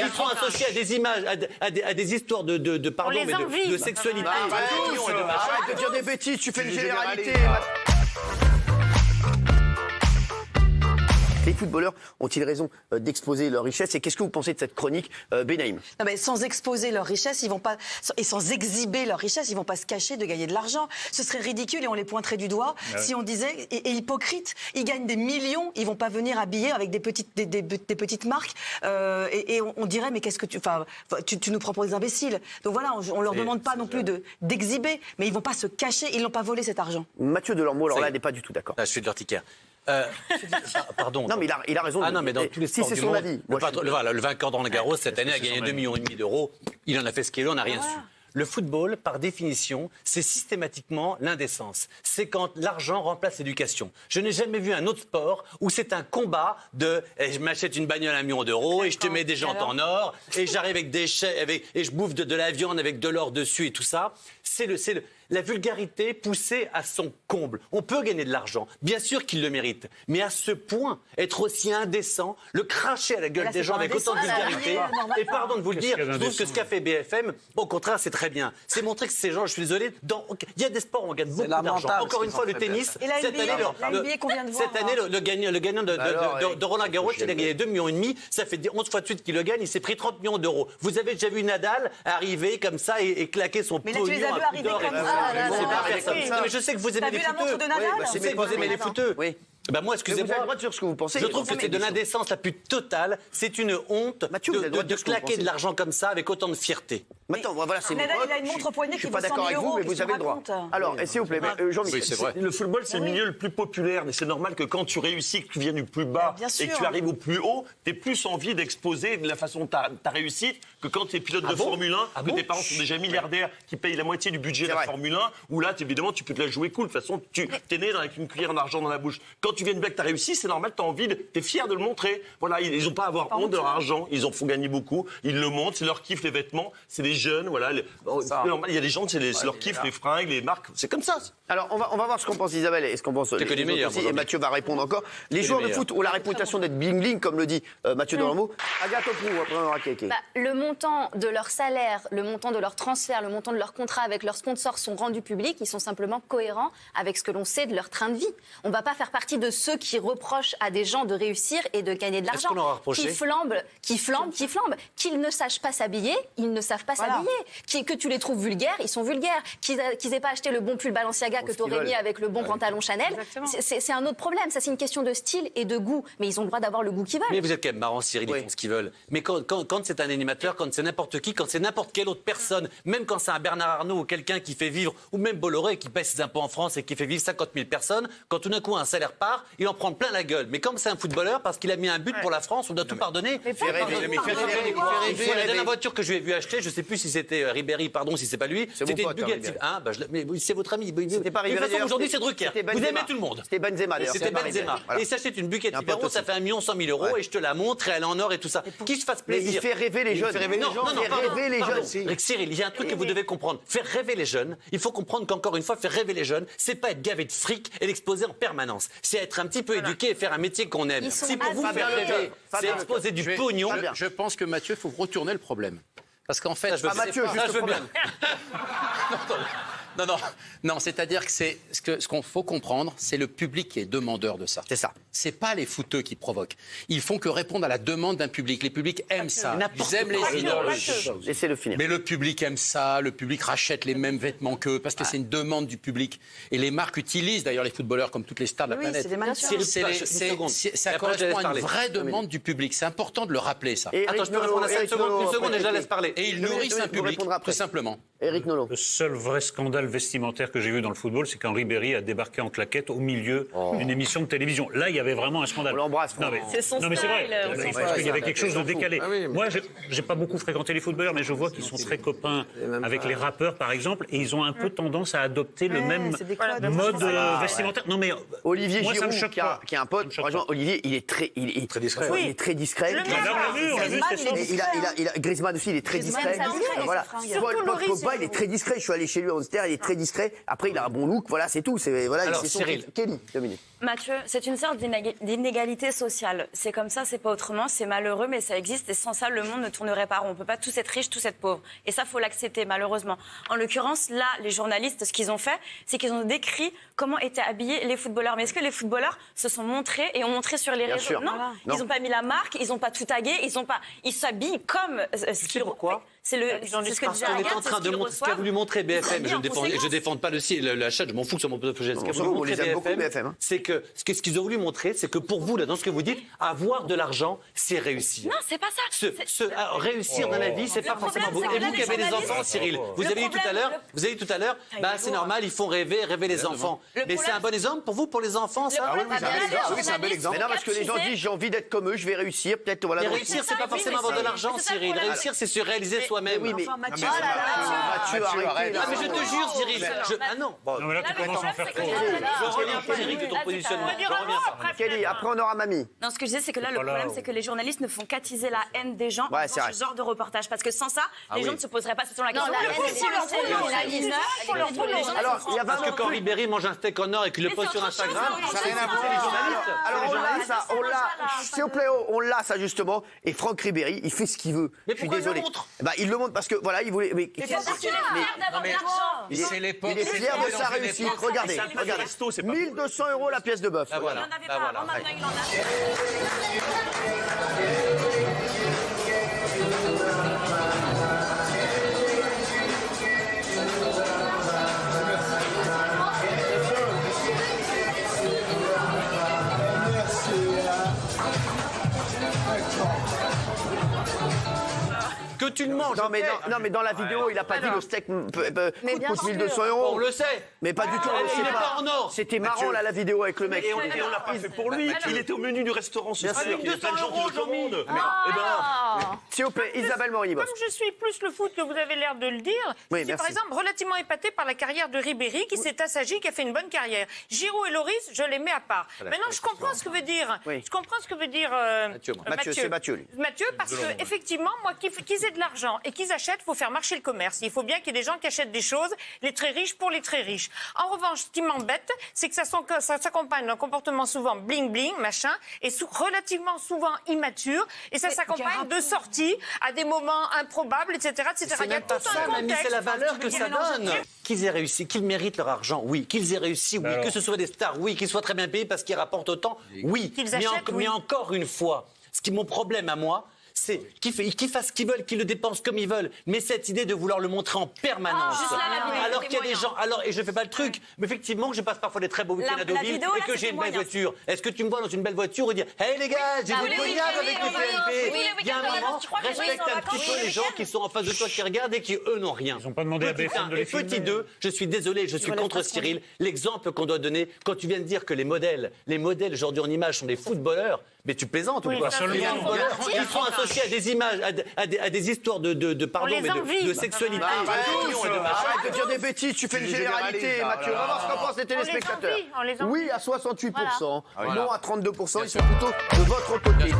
ils sont associés à des images, à des histoires de pardon, mais de sexualité. Arrête de dire des bêtises, tu fais une généralité. Les footballeurs ont-ils raison d'exposer leur richesse? Et qu'est-ce que vous pensez de cette chronique, Benaïm? Non, mais sans exposer leur richesse, ils vont pas, et sans exhiber leur richesse, ils vont pas se cacher de gagner de l'argent. Ce serait ridicule et on les pointerait du doigt si on disait, et hypocrite, ils gagnent des millions, ils vont pas venir habiller avec des petites marques, et on dirait, mais qu'est-ce que tu nous prends pour des imbéciles. Donc voilà, on leur demande pas non plus d'exhiber, mais ils vont pas se cacher, ils n'ont pas volé cet argent. Mathieu Delormeau, alors là, n'est pas du tout d'accord. Je suis de l'urticaire. Pardon. Non, mais il a raison. Ah non, mais dans tous les sports si c'est du son monde, avis. Le vainqueur dans le Garros cette année a gagné 2,5 millions d'euros. Il en a fait ce qu'il veut, on n'a rien su. Le football, par définition, c'est systématiquement l'indécence. C'est quand l'argent remplace l'éducation. Je n'ai jamais vu un autre sport où c'est un combat de je m'achète une bagnole à 1 million d'euros et je te mets des jantes en or et j'arrive avec des et je bouffe de la viande avec de l'or dessus et tout ça. C'est la vulgarité poussée à son comble. On peut gagner de l'argent, bien sûr qu'il le mérite, mais à ce point, être aussi indécent, le cracher à la gueule des gens avec autant de vulgarité, et pardon de vous le dire, je trouve que ce qu'a fait BFM, au contraire, c'est très bien. C'est montrer que ces gens, je suis désolé, il y a des sports où on gagne beaucoup d'argent. Encore une fois, le tennis, cette année, le gagnant de Roland Garros, il a gagné 2,5 millions, ça fait 11 fois de suite qu'il le gagne, il s'est pris 30 millions d'euros. Vous avez déjà vu Nadal arriver comme ça et claquer son pognon à coups d'or. Mais je sais que vous aimez les footeux. Je sais que vous aimez les footeux. Moi, excusez-moi. Vous avez le droit de dire ce que vous pensez. Je trouve que c'est de l'indécence la plus totale. C'est une honte de claquer de l'argent comme ça avec autant de fierté. Attends, voilà, c'est Nadal, il a une montre au poignet qui vaut 100 000 euros. Je suis pas d'accord avec vous, mais vous avez le droit. Alors, s'il vous plaît, Jean-Michel. Oui, c'est vrai. Le football, c'est le milieu le plus populaire. Mais c'est normal que quand tu réussis, que tu viens du plus bas et que tu arrives au plus haut, tu aies plus envie d'exposer de la façon dont tu as réussi que quand tu es pilote de Formule 1, que tes parents sont déjà milliardaires, qui payent la moitié du budget de la Formule 1, où là, évidemment, tu peux te la jouer cool. De toute façon, tu es né avec une cuillère d'argent dans la bouche. Quand tu viens de blague, tu as réussi, c'est normal, tu as envie, tu es fier de le montrer. Voilà, ils n'ont pas à avoir honte de leur argent, ils en font gagner beaucoup, ils le montrent, c'est leur kiff, les vêtements, c'est des jeunes, voilà. Il y a des gens, c'est leur kiff, les fringues, les marques, c'est comme ça. Alors, on va voir ce qu'en pense Isabelle et ce qu'en pense les autres aussi, et Mathieu va répondre encore. Les joueurs de foot ont la réputation d'être bling-bling, comme le dit Mathieu Delormeau. Agathe Auproux, après on aura Kéké. Le montant de leur salaire, le montant de leur transfert, le montant de leur contrat avec leurs sponsors sont rendus publics, ils sont simplement cohérents avec ce que l'on sait de leur train de vie. On ne va pas faire partie de ceux qui reprochent à des gens de réussir et de gagner de l'argent. Qui flambent, qu'ils ne sachent pas s'habiller, ils ne savent pas s'habiller. Que tu les trouves vulgaires, ils sont vulgaires. Qu'ils aient pas acheté le bon pull Balenciaga que tu aurais mis avec le bon pantalon Chanel, c'est un autre problème. Ça, c'est une question de style et de goût. Mais ils ont le droit d'avoir le goût qu'ils veulent. Mais vous êtes quand même marrant, Cyril, ils font ce qu'ils veulent. Mais quand c'est un animateur, quand c'est n'importe qui, quand c'est n'importe quelle autre personne, même quand c'est un Bernard Arnault ou quelqu'un qui fait vivre, ou même Bolloré qui paie ses impôts en France et qui fait vivre 50 000 personnes, quand tout d'un coup un salaire part, il en prend plein la gueule. Mais comme c'est un footballeur, parce qu'il a mis un but pour la France, on doit tout pardonner. Mais la dernière voiture que je lui ai vu acheter, je ne sais plus si c'était Ribéry, pardon, si c'est pas lui, c'était une Bugatti. Mais c'est votre ami. C'était pas Ribéry. De toute façon, aujourd'hui, c'est Drucker. Vous aimez tout le monde. C'était Benzema, d'ailleurs. C'était Benzema. Et il s'achète une Bugatti Veyron, ça fait 1 100 000 euros et je te la montre, et elle est en or et tout ça. Qui se fasse plaisir. Il fait rêver les jeunes. Cyril, il y a un truc que vous devez comprendre. Faire rêver les jeunes, il faut comprendre qu'encore une fois, faire rêver les jeunes, c'est pas être gavé de fric et l'exposer en permanence. C'est être un petit peu éduqué et faire un métier qu'on aime. Si pour vous faire rêver, c'est exposer du pognon. Je pense que Mathieu, il faut retourner le problème. Parce qu'en fait, Mathieu, juste le problème. Non, c'est-à-dire que ce qu'on faut comprendre, c'est le public qui est demandeur de ça. C'est ça. C'est pas les footeux qui provoquent. Ils font que répondre à la demande d'un public. Les publics aiment ça. Ils aiment les idoles. Laissez-le finir. Mais le public aime ça. Le public rachète les mêmes vêtements qu'eux parce que c'est une demande du public. Et les marques utilisent d'ailleurs les footballeurs comme toutes les stars de la planète. Ça correspond à une vraie demande du public. C'est important de le rappeler, ça. Attends, je peux répondre à ça une seconde et je la laisse parler. Et ils nourrissent un public, tout simplement. Éric Nolot. Le seul vrai scandale vestimentaire que j'ai vu dans le football, c'est quand Ribéry a débarqué en claquette au milieu d'une émission de télévision. Là, il y avait vraiment un scandale. On l'embrasse. C'est son style. Mais c'est vrai. Parce qu'il y avait quelque chose de décalé. Moi, j'ai pas beaucoup fréquenté les footballeurs, mais je vois qu'ils sont très copains avec les rappeurs, par exemple, et ils ont un peu tendance à adopter le même mode vestimentaire. Non, mais Olivier moi, Giroud, ça me choque qui a un pote. Franchement, Olivier, il est très discret. Il est très discret. Griezmann aussi, il est très discret. Voilà. Pogba, il est très discret. Je suis allé chez lui en Auxerre, il est très discret. Après, il a un bon look. Voilà, c'est tout. Alors, Cyril. Kelly, 2 minutes. Mathieu, c'est une sorte d'inégalité sociale. C'est comme ça, c'est pas autrement, c'est malheureux, mais ça existe et sans ça, le monde ne tournerait pas rond. On peut pas tous être riches, tous être pauvres. Et ça, faut l'accepter, malheureusement. En l'occurrence, là, les journalistes, ce qu'ils ont fait, c'est qu'ils ont décrit comment étaient habillés les footballeurs. Mais est-ce que les footballeurs se sont montrés et ont montré sur les réseaux? Non, ils n'ont pas mis la marque, ils n'ont pas tout tagué, ils s'habillent comme ce qu'ils pourquoi? C'est ce que disait On est Agathe, en train de montrer ce qu'a voulu montrer BFM. Je ne défends pas la chaîne, je m'en fous que sur mon projet. Ce qu'a voulu montrer BFM, c'est que ce qu'ils ont voulu montrer, c'est que pour vous, là, dans ce que vous dites, avoir de l'argent, c'est réussir. Non, c'est pas ça. Réussir dans la vie, c'est pas forcément beau. Et vous qui avez des enfants, Cyril, vous avez dit tout à l'heure, c'est normal, ils font rêver les enfants. Mais c'est un bon exemple pour vous, pour les enfants, ça? Oui, c'est un bel exemple. Mais non, parce que les gens disent j'ai envie d'être comme eux, je vais réussir, peut-être voilà. Mais réussir, c'est pas forcément avoir de l'argent, Cyril. Réussir, c'est se réaliser soi-même. Oui, mais Mathieu, arrête. Ah, mais je te jure, Cyril. Ah non. Non, mais là, tu commences à en faire trop. Je reviens pas, Eric, de ton positionnement. Je reviens pas. Kelly, après on aura Mamie. Non, ce que je disais, c'est que là, le problème, c'est que les journalistes ne font qu'attiser la haine des gens dans ce genre de reportage. Parce que sans ça, les gens ne se poseraient pas cette question. Non, la haine, Alors, il y a Parce que quand Ribéry mange un steak en or et qu'il le poste sur Instagram, ça n'a rien à voir avec les journalistes. Alors, on l'a, ça, on l'a. S'il vous plaît, on l'a, ça, justement. Et Franck Ribéry, il fait ce qu'il veut. Mais je suis pourquoi désolé. il le montre? Il le montre parce que, voilà, il voulait. Mais C'est l'époque. il est fier de sa réussite. Regardez. 1200 € la pièce de bœuf. Il n'en avait pas. Maintenant, il en a. Que tu le manges. Non, mais dans la vidéo, il n'a pas dit le steak coûte 1200 €. On le sait. Mais pas du tout, on le Il sait n'est pas en or. C'était marrant, là, la vidéo avec le mec. Et on l'a pas fait pour lui. Il était au menu du restaurant, c'est sûr. Il y a plein de gens qui le commandent. S'il vous plaît, Isabelle Morini. Comme je suis plus le foot que vous avez l'air de le dire, je suis par exemple relativement épatée par la carrière de Ribéry qui s'est assagi, qui a fait une bonne carrière. Giroud et Loris, je les mets à part. Maintenant, je comprends ce que veut dire. Je comprends ce que veut dire Mathieu, c'est Mathieu, lui. Mathieu, parce que effectivement, moi, qu'ils aient de l'argent et qu'ils achètent, il faut faire marcher le commerce. Il faut bien qu'il y ait des gens qui achètent des choses, les très riches pour les très riches. En revanche, ce qui m'embête, c'est que ça s'accompagne d'un comportement souvent bling-bling, machin, et relativement souvent immature, et ça s'accompagne de sorties à des moments improbables, etc. Il y a tout un contexte. C'est la valeur que ça donne. Qu'ils aient réussi, qu'ils méritent leur argent, oui. Qu'ils aient réussi, oui. Que ce soit des stars, oui. Qu'ils soient très bien payés parce qu'ils rapportent autant, oui. Mais encore une fois, mon problème à moi, c'est qu'ils fassent ce qu'ils veulent, qu'ils le dépensent comme ils veulent. Mais cette idée de vouloir le montrer en permanence, alors qu'il y a des gens, et je fais pas le truc, mais effectivement que je passe parfois des très beaux week-ends à Deauville et que j'ai une belle voiture. Est-ce que tu me vois dans une belle voiture et dire, hey les gars, j'ai des cognacs avec le PNP. Il y a un moment, respecte un petit peu les gens qui sont en face de toi, qui regardent et qui eux n'ont rien. Ils n'ont pas demandé à BFM de les filmer. Petit 2, je suis désolé, je suis contre Cyril. L'exemple qu'on doit donner, quand tu viens de dire que les modèles aujourd'hui en image sont des footballeurs, mais tu plaisantes ou quoi? Ils sont associés à des images, à des histoires de sexualité. Arrête de dire des bêtises, tu fais une généralité, Mathieu. On va voir ce qu'en pensent les téléspectateurs. Oui à 68%, non à 32%, ils sont plutôt de votre côté.